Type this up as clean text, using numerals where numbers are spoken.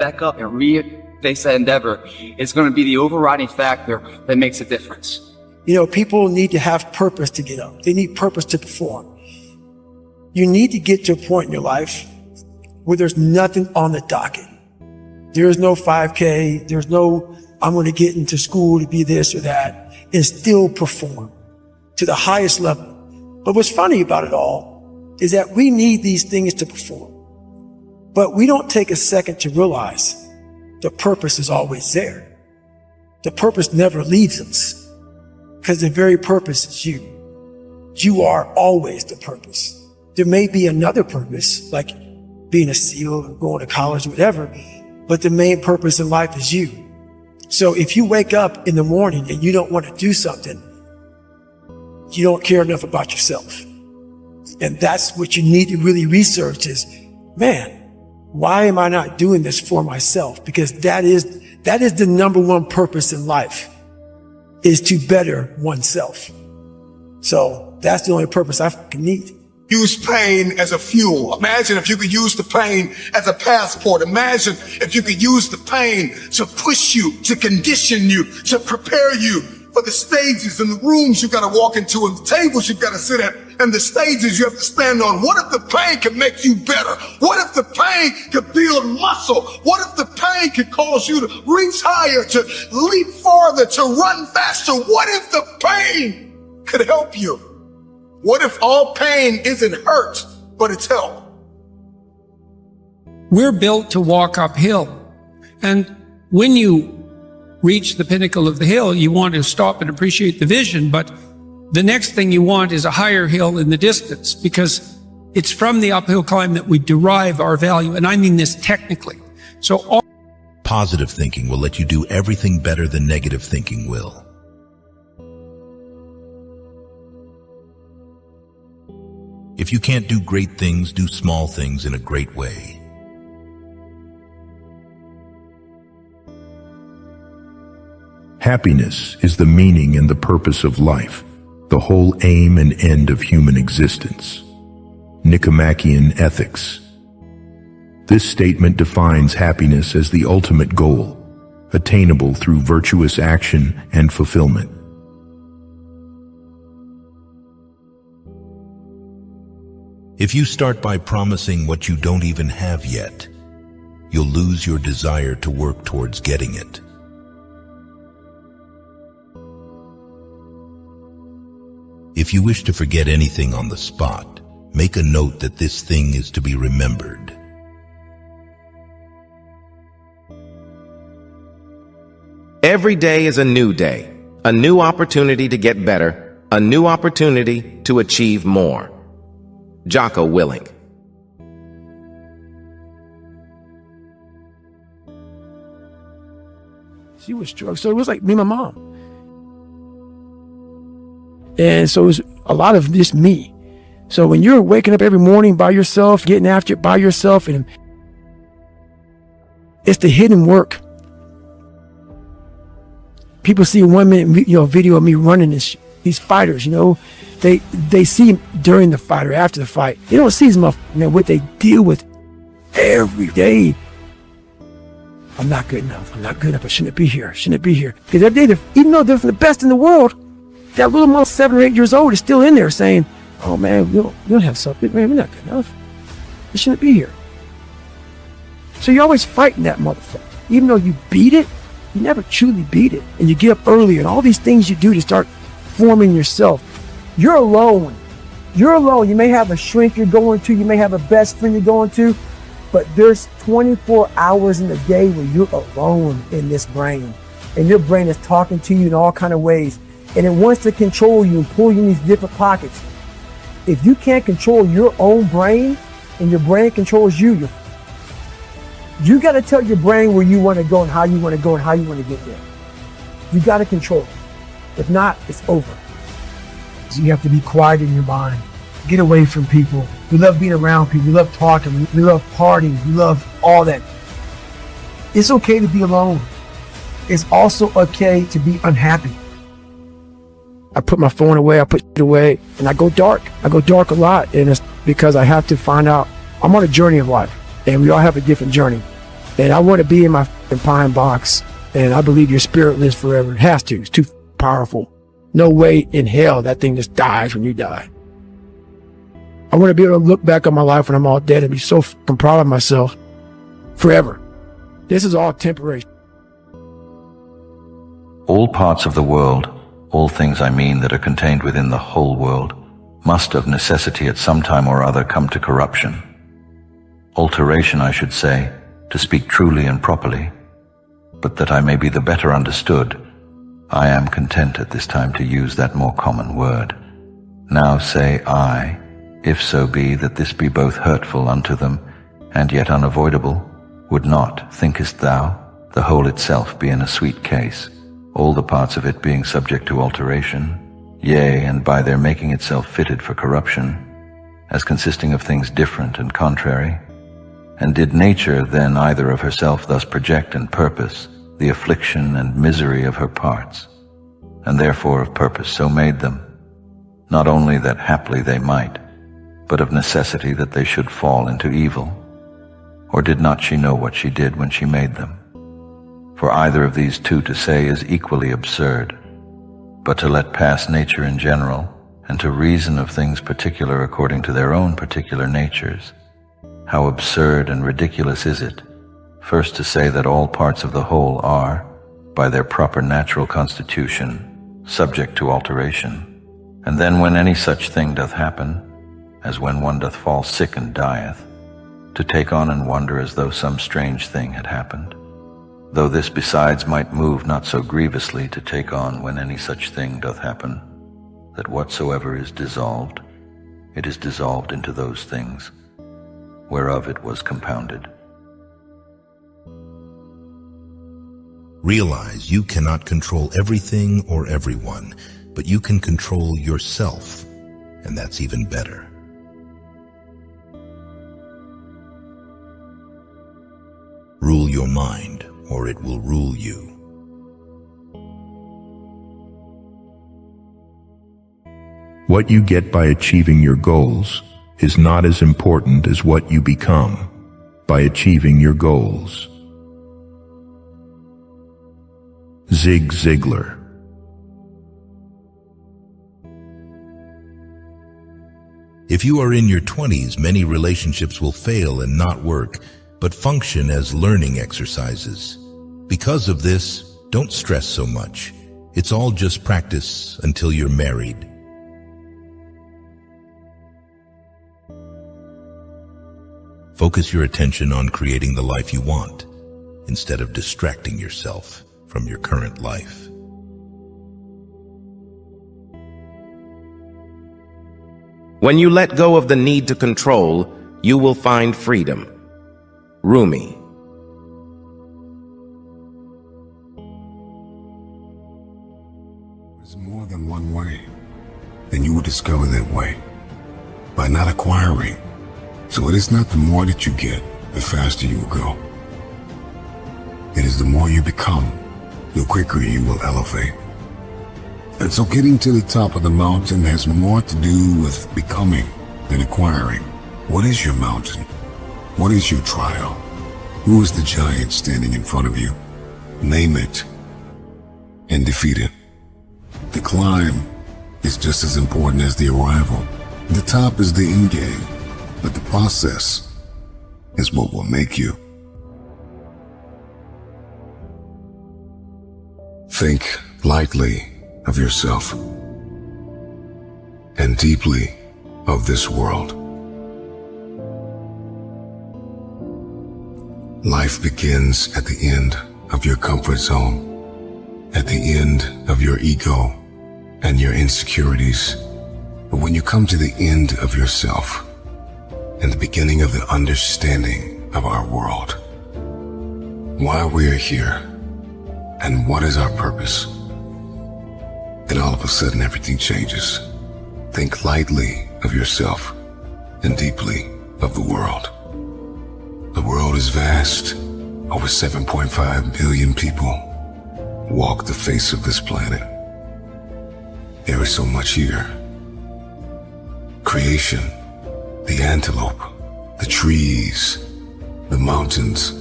back up and reface that endeavor is going to be the overriding factor that makes a difference. You know, people need to have purpose to get up. They need purpose to perform. You need to get to a point in your life where there's nothing on the docket. There's no 5K. There's no, I'm going to get into school to be this or that, and still perform to the highest level. But what's funny about it all is that we need these things to perform. But we don't take a second to realize the purpose is always there. The purpose never leaves us because the very purpose is you. You are always the purpose. There may be another purpose, like being a SEAL or going to college or whatever, but the main purpose in life is you. So if you wake up in the morning and you don't want to do something, you don't care enough about yourself. And that's what you need to really research is, man, why am I not doing this for myself? Because that is the number one purpose in life, is to better oneself. So that's the only purpose I need. Use pain as a fuel. Imagine if you could use the pain as a passport. Imagine if you could use the pain to push you, to condition you, to prepare you for the stages and the rooms you got to walk into and the tables you got to sit at and the stages you have to stand on. What if the pain could make you better? What if the pain could build muscle? What if the pain could cause you to reach higher, to leap farther, to run faster? What if the pain could help you? What if all pain isn't hurt, but it's help? We're built to walk uphill. And when you reach the pinnacle of the hill, you want to stop and appreciate the vision. But the next thing you want is a higher hill in the distance, because it's from the uphill climb that we derive our value. And I mean this technically. So positive thinking will let you do everything better than negative thinking will. If you can't do great things, do small things in a great way. Happiness is the meaning and the purpose of life, the whole aim and end of human existence. Nicomachean Ethics. This statement defines happiness as the ultimate goal, attainable through virtuous action and fulfillment. If you start by promising what you don't even have yet, you'll lose your desire to work towards getting it. If you wish to forget anything on the spot, make a note that this thing is to be remembered. Every day is a new day, a new opportunity to get better, a new opportunity to achieve more. Jocko Willink. She was struck. So it was like me and my mom. And so it was a lot of just me. So when you're waking up every morning by yourself, getting after it by yourself, and it's the hidden work. People see a 1 minute, video of me running these fighters, They see during the fight or after the fight. They don't see what they deal with every day. I'm not good enough. I'm not good enough. I shouldn't be here. Shouldn't be here. Because every day, even though they're the best in the world, that little mom 7 or 8 years old is still in there saying, "Oh man, you don't have something. Man, we're not good enough. You shouldn't be here." So you're always fighting that motherfucker. Even though you beat it, you never truly beat it. And you get up early and all these things you do to start forming yourself. You're alone. You're alone. You may have a shrink you're going to. You may have a best friend you're going to. But there's 24 hours in the day where you're alone in this brain. And your brain is talking to you in all kinds of ways. And it wants to control you and pull you in these different pockets. If you can't control your own brain and your brain controls you, you got to tell your brain where you want to go and how you want to go and how you want to get there. You got to control it. If not, it's over. So you have to be quiet in your mind. Get away from people. We love being around people. We love talking. We love partying. We love all that. It's okay to be alone. It's also okay to be unhappy. I put my phone away. I put it away. And I go dark. I go dark a lot. And it's because I have to find out. I'm on a journey of life. And we all have a different journey. And I want to be in my pine box. And I believe your spirit lives forever. It has to. It's too powerful. No way in hell that thing just dies when you die. I want to be able to look back on my life when I'm all dead and be so proud of myself forever. This is all temporary. All parts of the world, all things I mean that are contained within the whole world, must of necessity at some time or other come to corruption. Alteration, I should say, to speak truly and properly, but that I may be the better understood, I am content at this time to use that more common word. Now say I, if so be that this be both hurtful unto them, and yet unavoidable, would not, thinkest thou, the whole itself be in a sweet case, all the parts of it being subject to alteration, yea, and by their making itself fitted for corruption, as consisting of things different and contrary? And did nature then either of herself thus project and purpose the affliction and misery of her parts, and therefore of purpose so made them, not only that haply they might, but of necessity that they should fall into evil? Or did not she know what she did when she made them? For either of these two to say is equally absurd, but to let pass nature in general, and to reason of things particular according to their own particular natures, how absurd and ridiculous is it, first to say that all parts of the whole are, by their proper natural constitution, subject to alteration, and then when any such thing doth happen, as when one doth fall sick and dieth, to take on and wonder as though some strange thing had happened, though this besides might move not so grievously to take on when any such thing doth happen, that whatsoever is dissolved, it is dissolved into those things, whereof it was compounded. Realize you cannot control everything or everyone, but you can control yourself, and that's even better. Rule your mind, or it will rule you. What you get by achieving your goals is not as important as what you become by achieving your goals. Zig Ziglar. If you are in your 20s, many relationships will fail and not work, but function as learning exercises. Because of this, don't stress so much. It's all just practice until you're married. Focus your attention on creating the life you want, instead of distracting yourself from your current life. When you let go of the need to control, you will find freedom. Rumi. There's more than one way, and you will discover that way by not acquiring. So it is not the more that you get, the faster you will go. It is the more you become, the quicker you will elevate. And so getting to the top of the mountain has more to do with becoming than acquiring. What is your mountain? What is your trial? Who is the giant standing in front of you? Name it and defeat it. The climb is just as important as the arrival. The top is the end game, but the process is what will make you. Think lightly of yourself and deeply of this world. Life begins at the end of your comfort zone, at the end of your ego and your insecurities. But when you come to the end of yourself and the beginning of the understanding of our world, why we are here and what is our purpose, then all of a sudden everything changes. Think lightly of yourself and deeply of the world. The world is vast. Over 7.5 billion people walk the face of this planet. There is so much here. Creation, the antelope, the trees, the mountains,